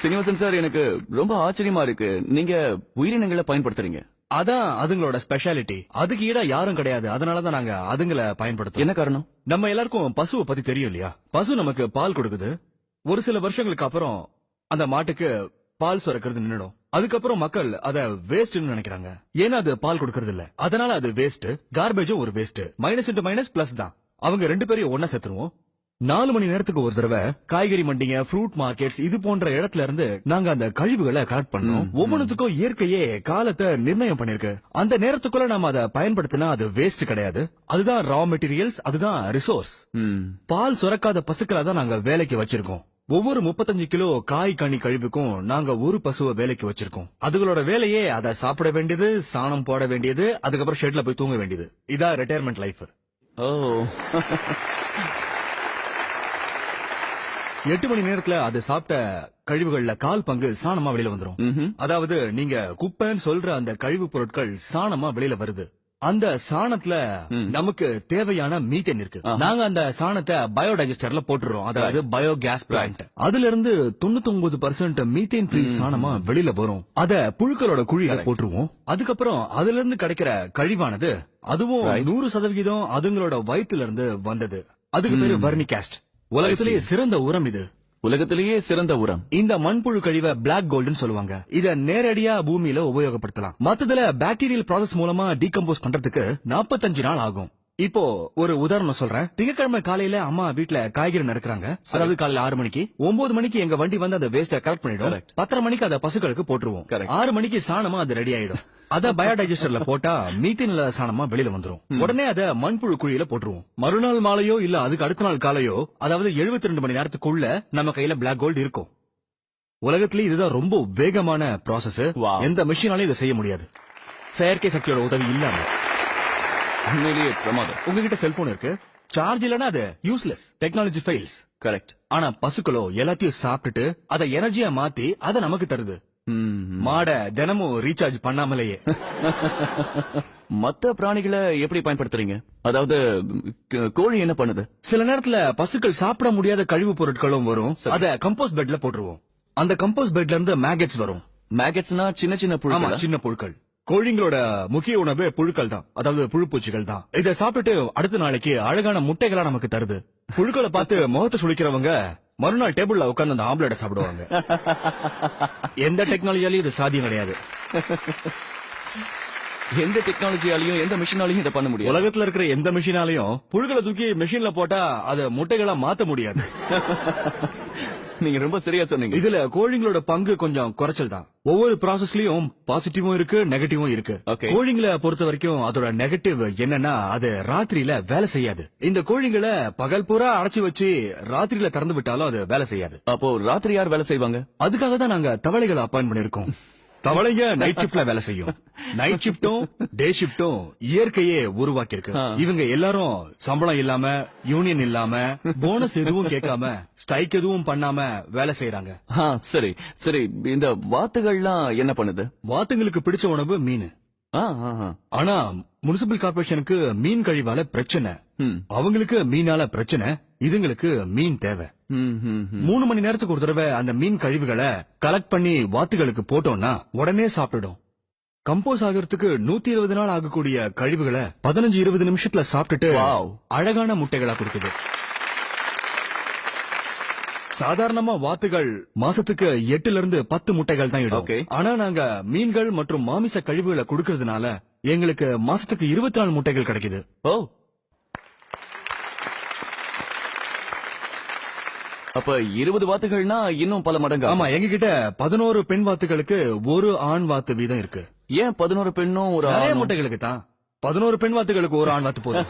Srinivasan sir, எனக்கு ரொம்ப ஆச்சரியமா இருக்கு. நீங்க உயிரினங்களை பயன்படுத்துறீங்க. அதான் அதுங்களோட ஸ்பெஷாலிட்டி. அதுக்கு ஈடா யாரும் கிடையாது. அதனாலதான் நாங்க அதுங்களை பயன்படுத்துறோம். என்ன காரணம்? நம்ம எல்லாருக்கும் பசுவை பத்தி தெரியும் இல்லையா? பசு நமக்கு பால் கொடுக்குது. ஒரு சில வருஷங்களுக்கு அப்புறம் அந்த மாட்டுக்கு பால் சுரக்கிறது நின்னுடும். அதுக்கப்புறம் மக்கள் அத வேஸ்ட்னு நினைக்கிறாங்க. ஏன்னா அது பால் கொடுக்கறது இல்ல. அதனால அது வேஸ்ட். கார்பேஜும் ஒரு waste. Minus into minus plus தான். அவங்க ரெண்டு பேரையும் ஒன்னா சேர்த்துருவோம். 4 மணி நேரத்துக்கு ஒரு தடவை காய்கறி மண்டிங்க, ஃப்ரூட் மார்க்கெட்ஸ் இது போன்ற இடத்துல இருந்து நாங்க அந்த கழிவுகளை கலெக்ட் பண்ணோம். ஒவ்வொன்றுத்துக்கும் இயற்கையே காலத்தை நிர்ணயம் பண்ணிருக்கு. அந்த நேரத்துக்குள்ள நாம அதை பயன்படுத்தினா அது வேஸ்ட் கிடையாது. அதுதான் ரா மெட்டீரியல்ஸ், அதுதான் ரிசோர்ஸ். பால் சுரக்காத பசுக்களை தான் நாங்க வேலைக்கு வச்சிருக்கோம். ஒவ்வொரு 35 கிலோ காய் கனி கழிவுக்கும் நாங்க ஒரு பசுவை வேலைக்கு வச்சிருக்கோம். அதுகளோட வேலையே அதை சாப்பிட வேண்டியது, சாணம் போட வேண்டியது, அதுக்கப்புறம் ஷெட்ல போய் தூங்க வேண்டியது. இதான் ரிட்டையர்மெண்ட் லைஃப். ஓ 8 மணி நேரத்துல அது சாப்பிட்ட கழிவுகள்ல 1/4 பங்கு சாணமா வெளியில வந்துரும். அதாவது நீங்க குப்பைன்னு சொல்ற அந்த கழிவு பொருட்கள் சாணமா வெளியில வருது. அந்த சாணத்துல நமக்கு தேவையான மீத்தேன் இருக்கு. நாங்க அந்த சாணத்தை பயோடைஜஸ்டர்ல போட்டுறோம். அதாவது பயோகேஸ் பிளான்ட். அதுல இருந்து 99% மீத்தேன் ஃப்ரீ சாணமா வெளியில வரும். அத புழுக்களோட குழியில போட்டுருவோம். அதுக்கப்புறம் அதுல இருந்து கிடைக்கிற கழிவானது அதுவும் 100% அதுங்களோட வயிற்றுல இருந்து வந்தது. அதுக்கு பேரு வர்மிகாஸ்ட். உலகத்திலேயே சிறந்த உரம் இது. உலகத்திலேயே சிறந்த உரம். இந்த மண்புழு கழிவை பிளாக் கோல்டுன்னு சொல்லுவாங்க. இத நேரடியா பூமியில உபயோகப்படுத்தலாம். மத்ததுல பாக்டீரியல் ப்ராசஸ் மூலமா டீகம்போஸ் பண்றதுக்கு 45 நாள் ஆகும். இப்போ ஒரு உதாரணம் சொல்றேன். திங்கட்கிழமை காலையில அம்மா வீட்டுல காய்கறி நறுக்குறாங்க. அதாவது காலையில 6 மணிக்கு. 9 மணிக்கு எங்க வண்டி வந்து அந்த வேஸ்ட கலெக்ட் பண்ணிடும். 10:30 மணிக்கு அதை பசுக்களுக்கு போட்டுருவோம். 6 மணிக்கு சாணமா அது ரெடி ஆயிடும். அத பயோடைஜஸ்டர்ல போட்டா மீத்தேன் இல்லாத சாணமா வெளியில வந்துரும். உடனே அத மண்புழு குழியில போட்டுருவோம். மறுநாள் மாலையோ இல்ல அதுக்கு அடுத்த நாள் காலையோ, அதாவது 72 மணி நேரத்துக்குள்ள நம்ம கையில பிளாக் கோல்டு இருக்கும். உலகத்திலேயே இதுதான் ரொம்ப வேகமான ப்ராசஸ். எந்த மிஷினாலையும் இதை செய்ய முடியாது, செயற்கை சக்தியோட உதவி இல்லாம. உண்மையிலேயே பிரமாதம். உங்ககிட்ட செல்போன் இருக்கு, சார்ஜ் இல்லனா அது யூஸ்லெஸ். Technology fails. கரெக்ட். ஆனா பசுக்களோ எல்லாத்தையும் சாப்பிட்டுட்டு அதை எனர்ஜியா மாத்தி அதை நமக்கு தருது. மாட தினமும் ரீசார்ஜ் பண்ணாமலேயே. மத்த பிராணிகளை எப்படி பயன்படுத்துறீங்க? அதாவது கோழி என்ன பண்ணுது? சில நேரத்துல பசுக்கள் சாப்பிட முடியாத கழிவு பொருட்களும் வரும். அத கம்போஸ்ட் பெட்ல போட்டுருவோம். அந்த கம்போஸ்ட் பெட்ல இருந்து மேகெட்ஸ் வரும். மேகெட்ஸ்னா சின்ன சின்ன புழு. சின்ன புழுக்கள். கோழிங்களோட முக்கிய உணவு புழுக்கள் தான். அதாவது புழுப்பூச்சிகள் தான். இதை சாப்பிட்டுட்டு அடுத்த நாளைக்கு அழகான முட்டைகளா நமக்கு தருது. புழுக்களை பார்த்து முகத்தை சுளிக்கிறவங்க மறுநாள் டேபிள்ல உட்கார்ந்து அந்த ஆம்லெட்டை சாப்பிடுவாங்க. எந்த டெக்னாலஜியாலையும் இது சாத்தியம் கிடையாது. எந்த டெக்னாலஜியாலையும் எந்த மிஷினாலையும் இதை பண்ண முடியாது. உலகத்துல இருக்கிற எந்த மிஷினாலையும் புழுக்களை தூக்கி மிஷின்ல போட்டா அதை முட்டைகளா மாத்த முடியாது. நீங்க ரொம்ப சரியா சொன்னீங்க. இதுல கோழிங்களோட பங்கு கொஞ்சம் குறைச்சல் தான். ஒவ்வொரு ப்ராசஸ்லயும் பாசிட்டிவும் இருக்கு, நெகட்டிவும் இருக்கு. கோழிங்களை பொறுத்த வரைக்கும் அதோட நெகட்டிவ் என்னன்னா அது ராத்திரியில வேலை செய்யாது. இந்த கோழிங்களை பகல் பூரா அடைச்சு வச்சு ராத்திரியில திறந்து விட்டாலும் அது வேலை செய்யாது. அப்போ ராத்திரி யார் வேலை செய்வாங்க? அதுக்காக தான் நாங்க தவளைகளை அப்பாயிண்ட் பண்ணிருக்கோம். தவளைங்க நைட் ஷிப்ட்ல வேலை செய்யும். நைட் ஷிப்டும் டே ஷிப்டும் இயற்கையே உருவாக்கி இருக்கு. இவங்க எல்லாரும் சம்பளம் இல்லாம, யூனியன் இல்லாம, போனஸ் எதுவும் கேட்காம, ஸ்ட்ரைக் எதுவும் பண்ணாம வேலை செய்யறாங்க. சரி சரி. இந்த வாத்துகள்லாம் என்ன பண்ணுது? வாத்துங்களுக்கு பிடிச்ச உணவு மீன். ஆனா முனிசிபல் கார்பரேஷனுக்கு மீன் கழிவால பிரச்சனை. அவங்களுக்கு மீனால பிரச்சனை, இதுங்களுக்கு மீன் தேவை. 3 மணி நேரத்துக்கு ஒரு தடவை அந்த மீன் கழிவுகளை கலெக்ட் பண்ணி வாத்துகளுக்கு போட்டோம்னா உடனே சாப்பிடும். கம்போஸ் ஆகிறதுக்கு 120 நாள் ஆகக்கூடிய கழிவுகளை 15-20 நிமிஷத்துல சாப்பிட்டுட்டு அழகான முட்டைகளா கொடுக்குது. சாதாரணமா வாத்துகள் மாசத்துக்கு 8ல இருந்து 10 முட்டைகள் தான் இடும். ஆனா நாங்க மீன்கள் மற்றும் மாமிச கழிவுகளை கொடுக்கறதுனால எங்களுக்கு மாசத்துக்கு 24 முட்டைகள் கிடைக்குது. அப்ப 20 வாத்துகள்னா இன்னும் பல மடங்கு. ஆமா, எங்க கிட்ட 11 பெண் வாத்துகளுக்கு ஒரு ஆண் வாத்து வீதம் இருக்கு. ஏன் 11 பெண்ணும் ஒரு முட்டைகளுக்கு தான்? 11 பெண் வாத்துகளுக்கு ஒரு ஆண் வாத்து போதும்.